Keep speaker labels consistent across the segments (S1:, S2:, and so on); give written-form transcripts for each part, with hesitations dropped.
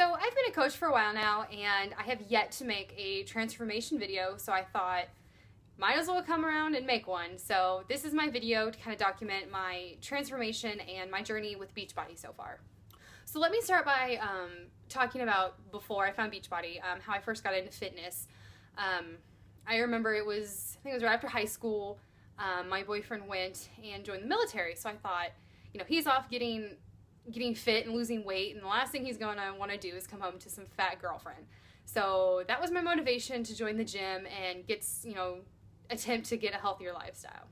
S1: So I've been a coach for a while now, and I have yet to make a transformation video, so I thought might as well come around and make one. So this is my video to kind of document my transformation and my journey with Beachbody so far. So let me start by talking about before I found Beachbody, how I first got into fitness. I remember I think it was right after high school. My boyfriend went and joined the military, so I thought, he's off getting fit and losing weight, and the last thing he's gonna want to do is come home to some fat girlfriend. So that was my motivation to join the gym and attempt to get a healthier lifestyle.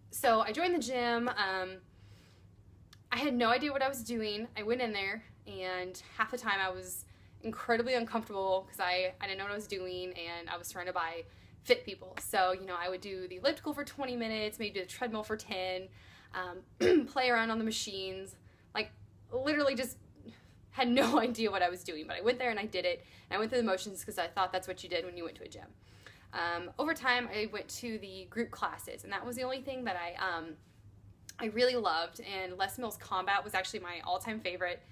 S1: So I joined the gym. I had no idea what I was doing. I went in there, and half the time I was incredibly uncomfortable because I didn't know what I was doing, and I was trying to buy fit people. So, I would do the elliptical for 20 minutes, maybe do the treadmill for 10, play around on the machines, like literally just had no idea what I was doing, but I went there and I did it, and I went through the motions because I thought that's what you did when you went to a gym. Over time, I went to the group classes, and that was the only thing that I really loved, and Les Mills Combat was actually my all-time favorite,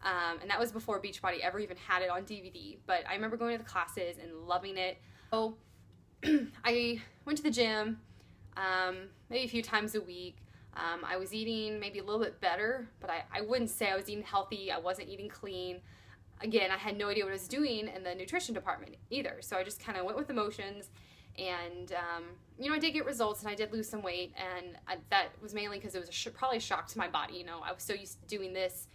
S1: and that was before Beachbody ever even had it on DVD, but I remember going to the classes and loving it. So I went to the gym maybe a few times a week. I was eating maybe a little bit better, but I wouldn't say I was eating healthy. I wasn't eating clean. Again, I had no idea what I was doing in the nutrition department either, so I just kind of went with the motions, and I did get results, and I did lose some weight, and that was mainly because it was probably a shock to my body. I was so used to doing this,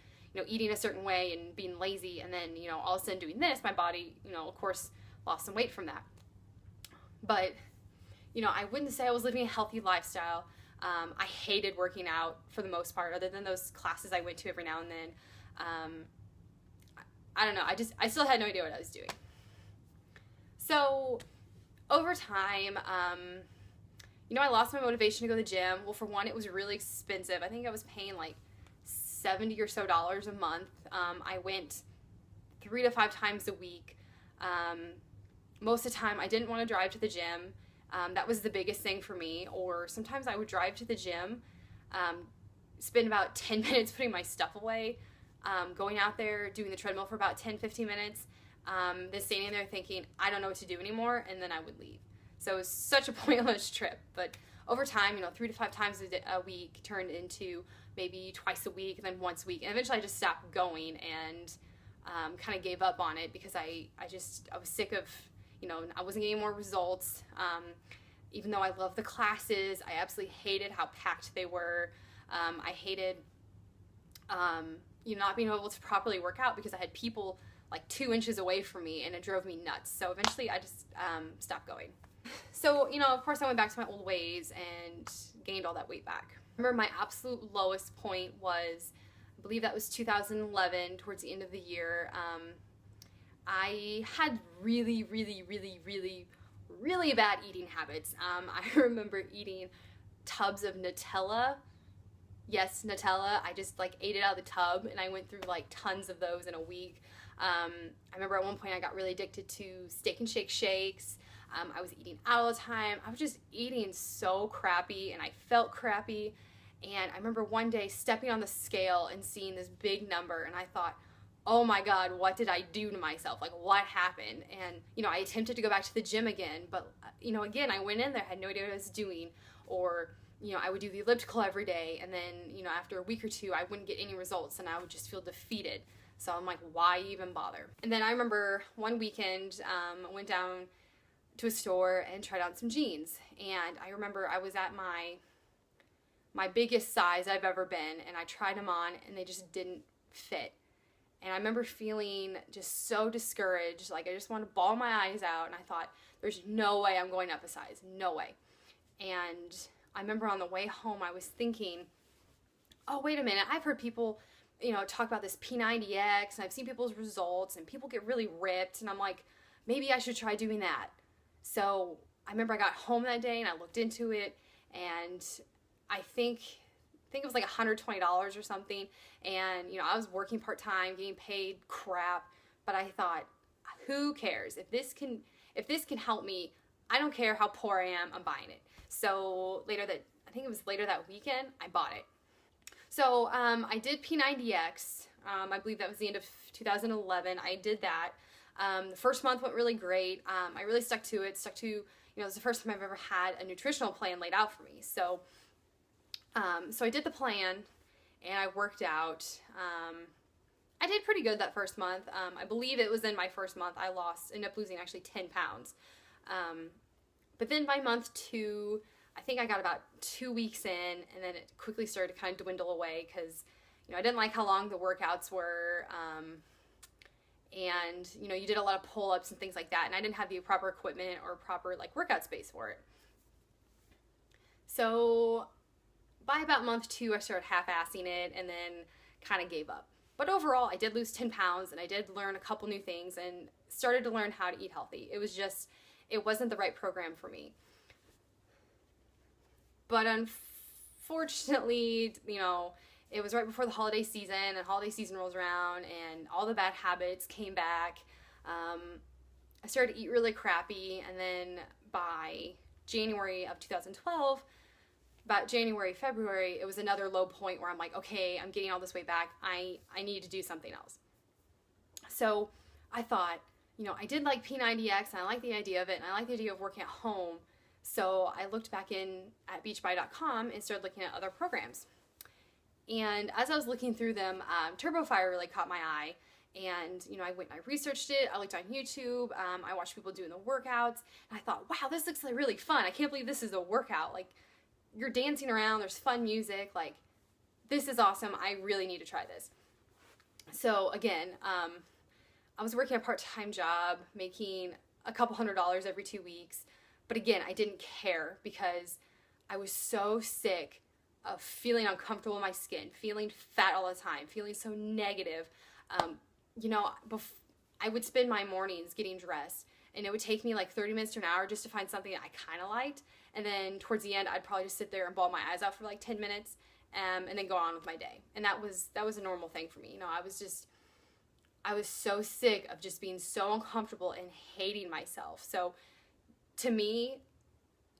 S1: eating a certain way and being lazy, and then, all of a sudden doing this, my body, of course, lost some weight from that. But, I wouldn't say I was living a healthy lifestyle. I hated working out for the most part, other than those classes I went to every now and then. I don't know, I still had no idea what I was doing. So, over time, I lost my motivation to go to the gym. Well, for one, it was really expensive. I think I was paying like $70 or so a month. I went 3 to 5 times a week. Most of the time, I didn't want to drive to the gym. That was the biggest thing for me. Or sometimes I would drive to the gym, spend about 10 minutes putting my stuff away, going out there, doing the treadmill for about 10-15 minutes, then standing there thinking, I don't know what to do anymore, and then I would leave. So it was such a pointless trip. But over time, 3 to 5 times a week turned into maybe twice a week, and then once a week. And eventually I just stopped going and kind of gave up on it because I was sick of, I wasn't getting more results. Even though I loved the classes, I absolutely hated how packed they were. I hated not being able to properly work out because I had people like 2 inches away from me, and it drove me nuts. So eventually I just stopped going. So, of course I went back to my old ways and gained all that weight back. I remember my absolute lowest point was, I believe that was 2011, towards the end of the year. I had really, really, really, really, really bad eating habits. I remember eating tubs of Nutella. Yes, Nutella. I just ate it out of the tub, and I went through tons of those in a week. I remember at one point I got really addicted to Steak and Shake shakes. I was eating out all the time. I was just eating so crappy, and I felt crappy. And I remember one day stepping on the scale and seeing this big number, and I thought, oh my God, what did I do to myself? What happened? And, I attempted to go back to the gym again, but, again, I went in there, had no idea what I was doing. Or, I would do the elliptical every day, and then, after a week or two, I wouldn't get any results, and I would just feel defeated. So I'm like, why even bother? And then I remember one weekend, I went down to a store and tried on some jeans. And I remember I was at my biggest size I've ever been, and I tried them on, and they just didn't fit. And I remember feeling just so discouraged, I just wanted to bawl my eyes out, and I thought, there's no way I'm going up a size, no way. And I remember on the way home, I was thinking, oh, wait a minute, I've heard people, talk about this P90X, and I've seen people's results, and people get really ripped, and I'm like, maybe I should try doing that. So I remember I got home that day, and I looked into it, and I think it was $120 or something, and I was working part-time, getting paid crap, but I thought, who cares? If this can help me, I don't care how poor I am, I'm buying it. So I think it was later that weekend, I bought it. So I did P90X. I believe that was the end of 2011. I did that. The first month went really great. I really stuck to it, it was the first time I've ever had a nutritional plan laid out for me. So, so I did the plan and I worked out. I did pretty good that first month. I believe it was in my first month I ended up losing actually 10 pounds. But then by month 2, I think I got about 2 weeks in, and then it quickly started to kind of dwindle away because, I didn't like how long the workouts were, and, you did a lot of pull-ups and things like that, and I didn't have the proper equipment or proper, workout space for it. So by about month 2, I started half-assing it and then kind of gave up. But overall, I did lose 10 pounds, and I did learn a couple new things and started to learn how to eat healthy. It wasn't the right program for me. But unfortunately, it was right before the holiday season, and holiday season rolls around, and all the bad habits came back. I started to eat really crappy, and then by January of 2012, about January, February, it was another low point where I'm like, okay, I'm getting all this weight back. I need to do something else. So I thought, I did like P90X, and I like the idea of it, and I like the idea of working at home. So I looked back in at Beachbody.com and started looking at other programs. And as I was looking through them, TurboFire really caught my eye. And, I went and I researched it. I looked on YouTube. I watched people doing the workouts. And I thought, wow, this looks like really fun. I can't believe this is a workout. You're dancing around. There's fun music. This is awesome. I really need to try this. So, again, I was working a part-time job, making a couple $100s every 2 weeks. But again, I didn't care because I was so sick of feeling uncomfortable in my skin, feeling fat all the time, feeling so negative. I would spend my mornings getting dressed, and it would take me 30 minutes to an hour just to find something that I kind of liked. And then towards the end, I'd probably just sit there and bawl my eyes out for 10 minutes, and then go on with my day. And that was a normal thing for me. I was so sick of just being so uncomfortable and hating myself. So to me,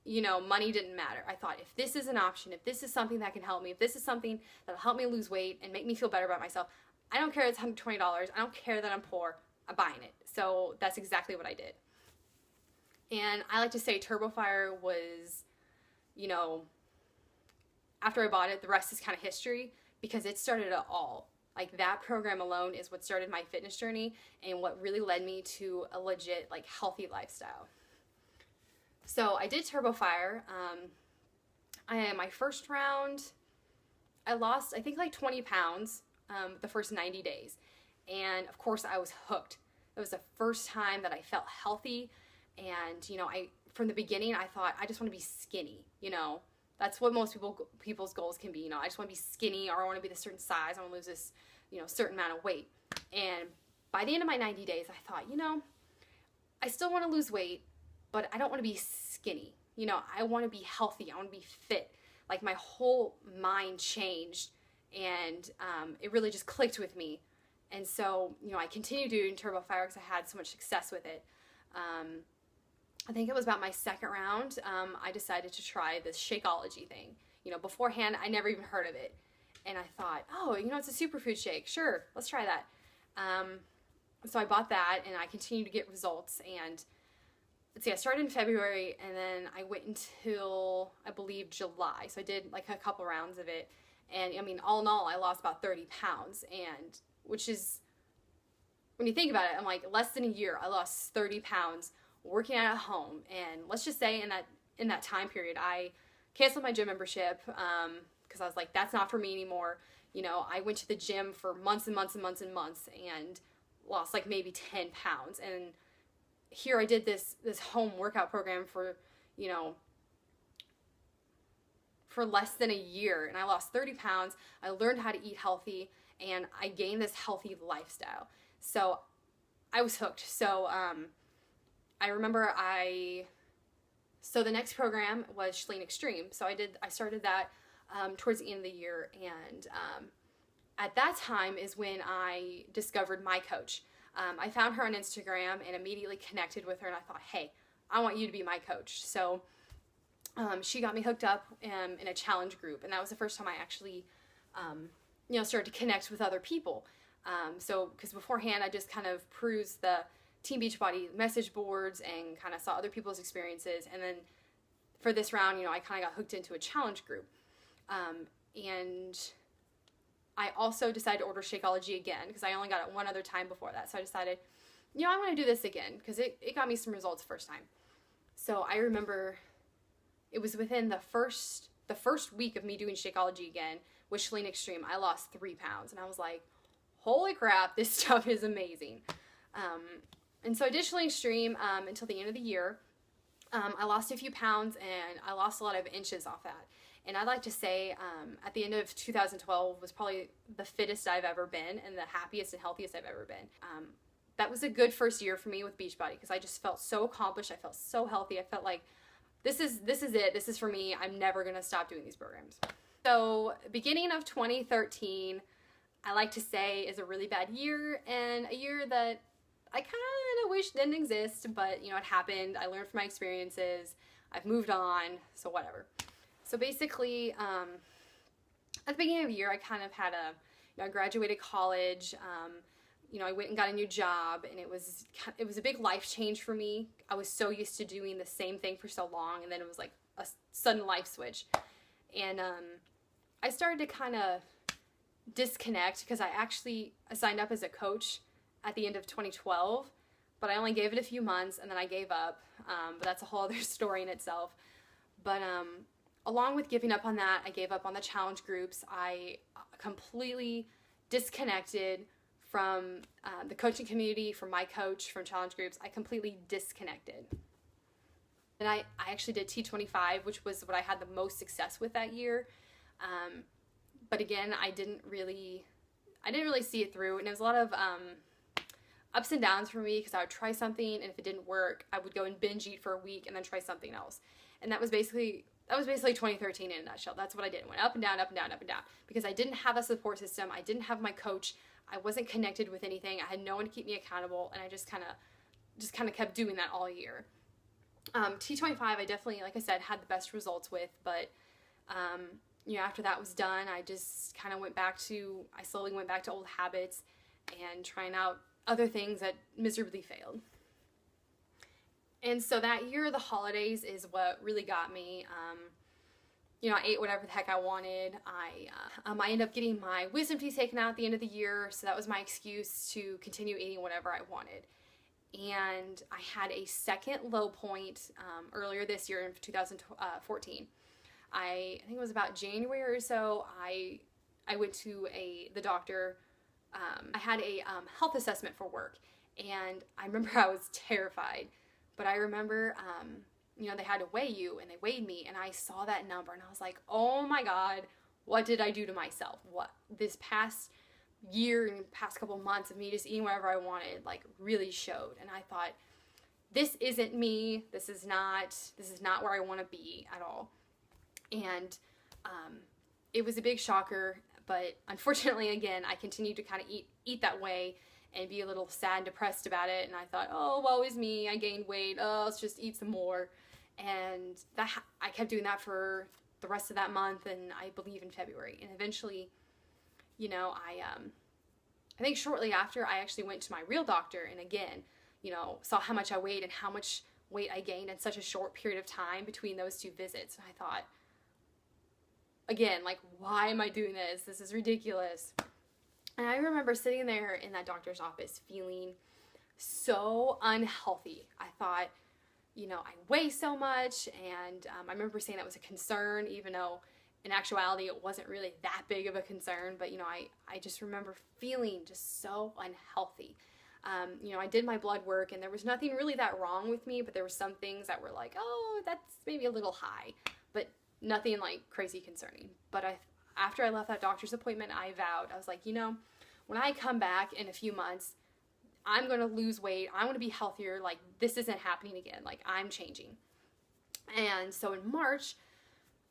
S1: money didn't matter. I thought, if this is an option, if this is something that can help me, if this is something that'll help me lose weight and make me feel better about myself, I don't care if it's $120. I don't care that I'm poor. I'm buying it. So that's exactly what I did. And I like to say TurboFire was, after I bought it, the rest is kind of history, because it started it all. That program alone is what started my fitness journey and what really led me to a legit, healthy lifestyle. So I did TurboFire. My first round, I lost, I think 20 pounds the first 90 days. And of course I was hooked. It was the first time that I felt healthy. And, from the beginning, I thought, I just want to be skinny. That's what most people's goals can be. I just want to be skinny, or I want to be this certain size. I want to lose this, certain amount of weight. And by the end of my 90 days, I thought, I still want to lose weight, but I don't want to be skinny. I want to be healthy. I want to be fit. My whole mind changed, and it really just clicked with me. And so, I continued doing TurboFire because I had so much success with it. I think it was about my second round, I decided to try this Shakeology thing. Beforehand, I never even heard of it. And I thought, oh, it's a superfood shake. Sure, let's try that. So I bought that, and I continued to get results. And let's see, I started in February, and then I went until, I believe, July. So I did a couple rounds of it. And all in all, I lost about 30 pounds, and which is, when you think about it, I'm less than a year, I lost 30 pounds working out at home. And let's just say in that time period, I canceled my gym membership because I was like, that's not for me anymore. I went to the gym for months and months and months and months and lost maybe 10 pounds. And here I did this home workout program for less than a year, and I lost 30 pounds. I learned how to eat healthy, and I gained this healthy lifestyle. So I was hooked. So I remember so the next program was Schlein Extreme. So I started that towards the end of the year, and at that time is when I discovered my coach. I found her on Instagram and immediately connected with her, and I thought, hey, I want you to be my coach. So she got me hooked up in a challenge group, and that was the first time I actually started to connect with other people. So, because beforehand I just kind of perused the Team Beachbody message boards and kind of saw other people's experiences. And then for this round, I kind of got hooked into a challenge group. And I also decided to order Shakeology again because I only got it one other time before that. So I decided, I want to do this again because it got me some results the first time. So I remember it was within the first week of me doing Shakeology again with Chalene Extreme, I lost 3 pounds. And I was like, holy crap, this stuff is amazing. And so I did Chalene Extreme until the end of the year. I lost a few pounds and I lost a lot of inches off that. And I'd like to say at the end of 2012 was probably the fittest I've ever been and the happiest and healthiest I've ever been. That was a good first year for me with Beachbody because I just felt so accomplished. I felt so healthy. I felt like this is it. This is for me. I'm never going to stop doing these programs. So beginning of 2013, I like to say is a really bad year and a year that I kind of wish didn't exist, but it happened. I learned from my experiences. I've moved on, so whatever. So basically, at the beginning of the year, I kind of had I graduated college. I went and got a new job, and it was a big life change for me. I was so used to doing the same thing for so long, and then it was like a sudden life switch. And I started to kind of disconnect because I signed up as a coach at the end of 2012, but I only gave it a few months and then I gave up. But that's a whole other story in itself. But along with giving up on that, I gave up on the challenge groups. I completely disconnected from the coaching community, from my coach, from challenge groups. I completely disconnected. And I actually did T25, which was what I had the most success with that year. But again, I didn't really see it through, and it was a lot of ups and downs for me because I would try something, and if it didn't work, I would go and binge eat for a week and then try something else. And that was basically 2013 in a nutshell. That's what I did. It went up and down, up and down, up and down, because I didn't have a support system. I didn't have my coach. I wasn't connected with anything. I had no one to keep me accountable, and I just kind of kept doing that all year. T25, I definitely, like I said, had the best results with, but after that was done, I just kind of slowly went back to old habits and trying out other things that miserably failed. And so that year, the holidays is what really got me. I ate whatever the heck I wanted. I ended up getting my wisdom teeth taken out at the end of the year, so that was my excuse to continue eating whatever I wanted. And I had a second low point earlier this year in 2014. I think it was about January or so. I went to the doctor. I had a health assessment for work, and I remember I was terrified. But I remember, they had to weigh you, and they weighed me, and I saw that number, and I was like, oh my God, what did I do to myself? What this past year and past couple months of me just eating whatever I wanted, really showed. And I thought, this isn't me. This is not where I want to be at all. And it was a big shocker, but unfortunately, again, I continued to kind of eat that way and be a little sad and depressed about it. And I thought, oh, woe is me. I gained weight. Oh, let's just eat some more. And I kept doing that for the rest of that month, and I believe in February. And eventually, I think shortly after, I actually went to my real doctor and again, saw how much I weighed and how much weight I gained in such a short period of time between those 2 visits. And I thought, again, why am I doing this? This is ridiculous. And I remember sitting there in that doctor's office feeling so unhealthy. I thought, I weigh so much, and I remember saying that was a concern, even though in actuality it wasn't really that big of a concern. But, I just remember feeling just so unhealthy. I did my blood work, and there was nothing really that wrong with me, but there were some things that were like, oh, that's maybe a little high, but nothing crazy concerning. But after I left that doctor's appointment, I vowed, I was like, when I come back in a few months, I'm going to lose weight. I want to be healthier. This isn't happening again. I'm changing. And so in March,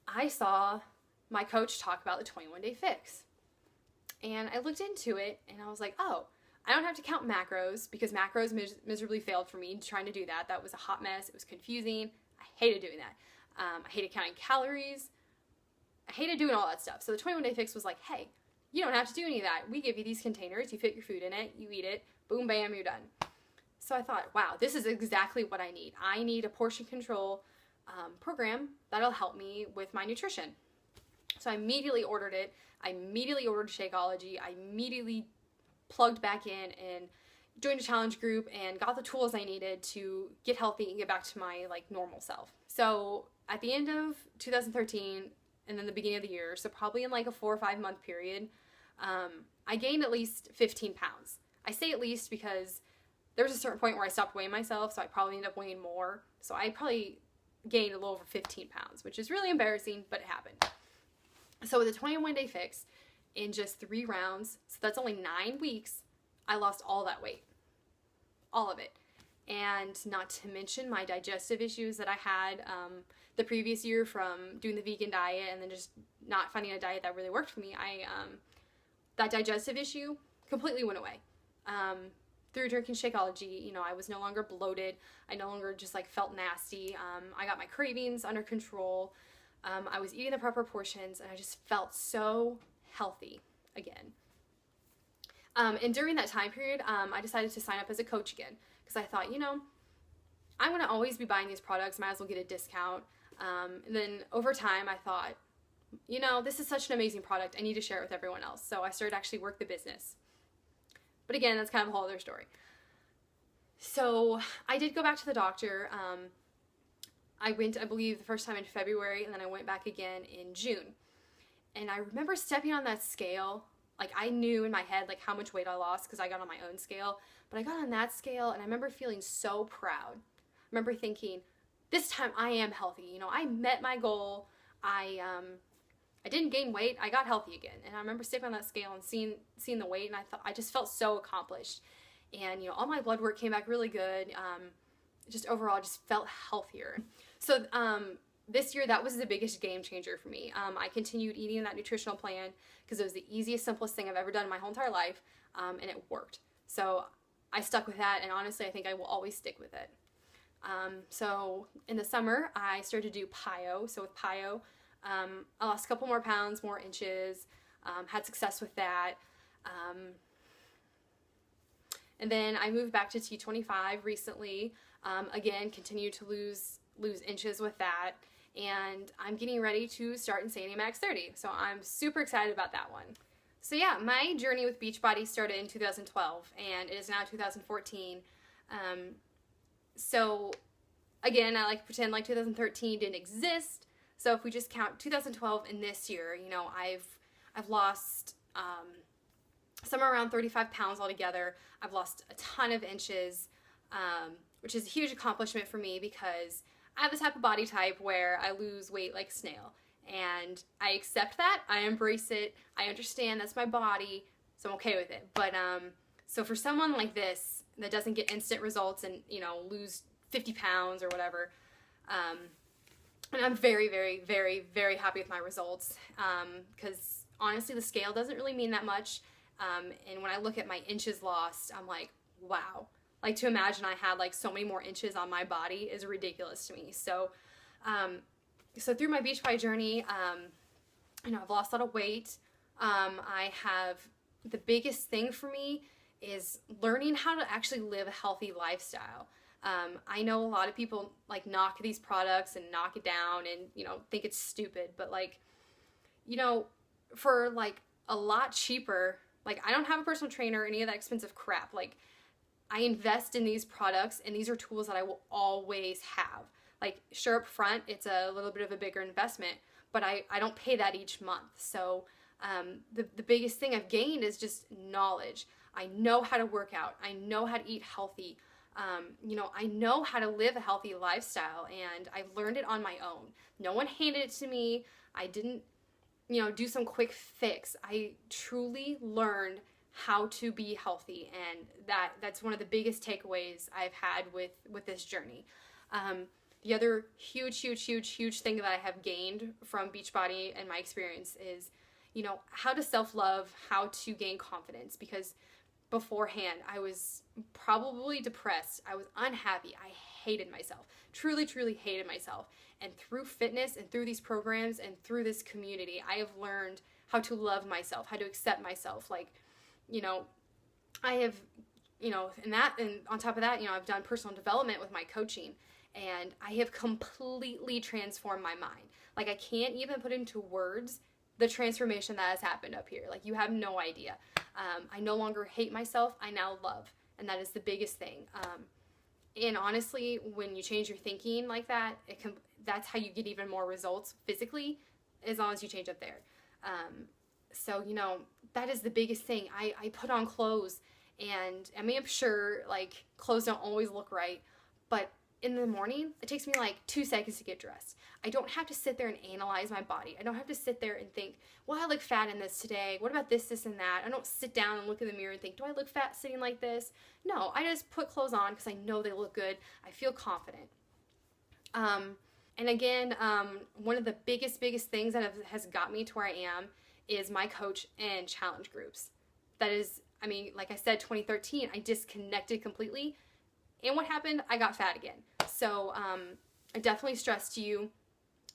S1: I saw my coach talk about the 21-day fix. And I looked into it, and I was like, oh, I don't have to count macros, because macros miserably failed for me trying to do that. That was a hot mess. It was confusing. I hated doing that. I hated counting calories. I hated doing all that stuff. So the 21-day fix was like, hey, You don't have to do any of that. We give you these containers, you fit your food in it, you eat it, boom, bam, you're done. So I thought, wow, this is exactly what I need. I need a portion control program that'll help me with my nutrition. So I immediately ordered it. I immediately ordered Shakeology. I immediately plugged back in and joined a challenge group and got the tools I needed to get healthy and get back to my like normal self. So at the end of 2013 and then the beginning of the year, so probably in like a 4 or 5 month period, I gained at least 15 pounds. I say at least because there was a certain point where I stopped weighing myself, so I probably ended up weighing more. So I probably gained a little over 15 pounds, which is really embarrassing, but it happened. So with a 21-day fix, in just 3 rounds, so that's only 9 weeks, I lost all that weight. All of it. And not to mention my digestive issues that I had the previous year from doing the vegan diet and then just not finding a diet that really worked for me. That digestive issue completely went away. Through drinking Shakeology, you know, I was no longer bloated. I no longer just like felt nasty. I got my cravings under control. I was eating the proper portions and I just felt so healthy again. And during that time period, I decided to sign up as a coach again because I thought, you know, I'm going to always be buying these products. Might as well get a discount. And then over time, I thought, you know, this is such an amazing product. I need to share it with everyone else. So I started to actually work the business. But again, that's kind of a whole other story. So I did go back to the doctor. I went, I believe, the first time in February, and then I went back again in June. And I remember stepping on that scale. Like, I knew in my head, like, how much weight I lost because I got on my own scale. But I got on that scale, and I remember feeling so proud. I remember thinking, this time I am healthy. You know, I met my goal. I didn't gain weight. I got healthy again. And I remember stepping on that scale and seeing the weight, and I just felt so accomplished. And, you know, all my blood work came back really good. Just overall, just felt healthier. So this year, that was the biggest game changer for me. I continued eating that nutritional plan because it was the easiest, simplest thing I've ever done in my whole entire life, and it worked. So I stuck with that, and honestly, I think I will always stick with it. So in the summer, I started to do PiYo. So with PiYo, I lost a couple more pounds, more inches, had success with that. And then I moved back to T25 recently. Again, continued to lose inches with that. And I'm getting ready to start Insanity Max 30. So I'm super excited about that one. So yeah, my journey with Beachbody started in 2012 and it is now 2014. So again, I like to pretend like 2013 didn't exist. So if we just count 2012 and this year, you know, I've lost somewhere around 35 pounds altogether. I've lost a ton of inches, which is a huge accomplishment for me because I have the type of body type where I lose weight like a snail. And I accept that. I embrace it. I understand that's my body, so I'm okay with it. But so for someone like this that doesn't get instant results and, you know, lose 50 pounds or whatever, and I'm very, very, very, very happy with my results because honestly, the scale doesn't really mean that much. And when I look at my inches lost, I'm like, wow. Like, to imagine I had like so many more inches on my body is ridiculous to me. So, so through my Beachbody journey, you know, I've lost a lot of weight. I have, the biggest thing for me is learning how to actually live a healthy lifestyle. I know a lot of people like knock these products and knock it down and, you know, think it's stupid, but like, you know, for like a lot cheaper, like I don't have a personal trainer or any of that expensive crap. Like, I invest in these products and these are tools that I will always have. Like, sure, up front, it's a little bit of a bigger investment, but I don't pay that each month. So the biggest thing I've gained is just knowledge. I know how to work out. I know how to eat healthy. You know, I know how to live a healthy lifestyle and I've learned it on my own. No one handed it to me. I didn't, you know, do some quick fix. I truly learned how to be healthy, and that's one of the biggest takeaways I've had with this journey. The other huge thing that I have gained from Beachbody and my experience is, you know, how to self-love, how to gain confidence, because beforehand I was probably depressed, I was unhappy, I hated myself, truly hated myself. And through fitness and through these programs and through this community, I have learned how to love myself, how to accept myself. Like, you know, I have, you know, and on top of that, you know, I've done personal development with my coaching, and I have completely transformed my mind. Like, I can't even put into words the transformation that has happened up here. Like, you have no idea. I no longer hate myself. I now love. And that is the biggest thing. And honestly, when you change your thinking like that, that's how you get even more results physically, as long as you change up there. So, you know, that is the biggest thing. I put on clothes, and I mean, I'm sure, like, clothes don't always look right, but in the morning, it takes me like 2 seconds to get dressed. I don't have to sit there and analyze my body. I don't have to sit there and think, well, I look fat in this today. What about this, this, and that? I don't sit down and look in the mirror and think, do I look fat sitting like this? No, I just put clothes on because I know they look good. I feel confident. And again, one of the biggest things that has got me to where I am is my coach and challenge groups. That is, I mean, like I said, 2013, I disconnected completely. And what happened? I got fat again. So I definitely stress to you,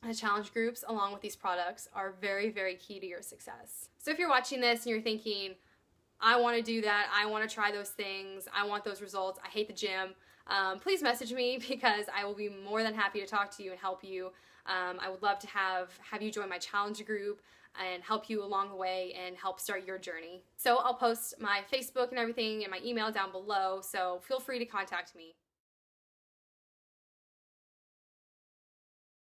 S1: the challenge groups along with these products are very, very key to your success. So if you're watching this and you're thinking, I want to do that, I want to try those things, I want those results, I hate the gym, please message me, because I will be more than happy to talk to you and help you. I would love to have you join my challenge group and help you along the way and help start your journey. So I'll post my Facebook and everything and my email down below, so feel free to contact me.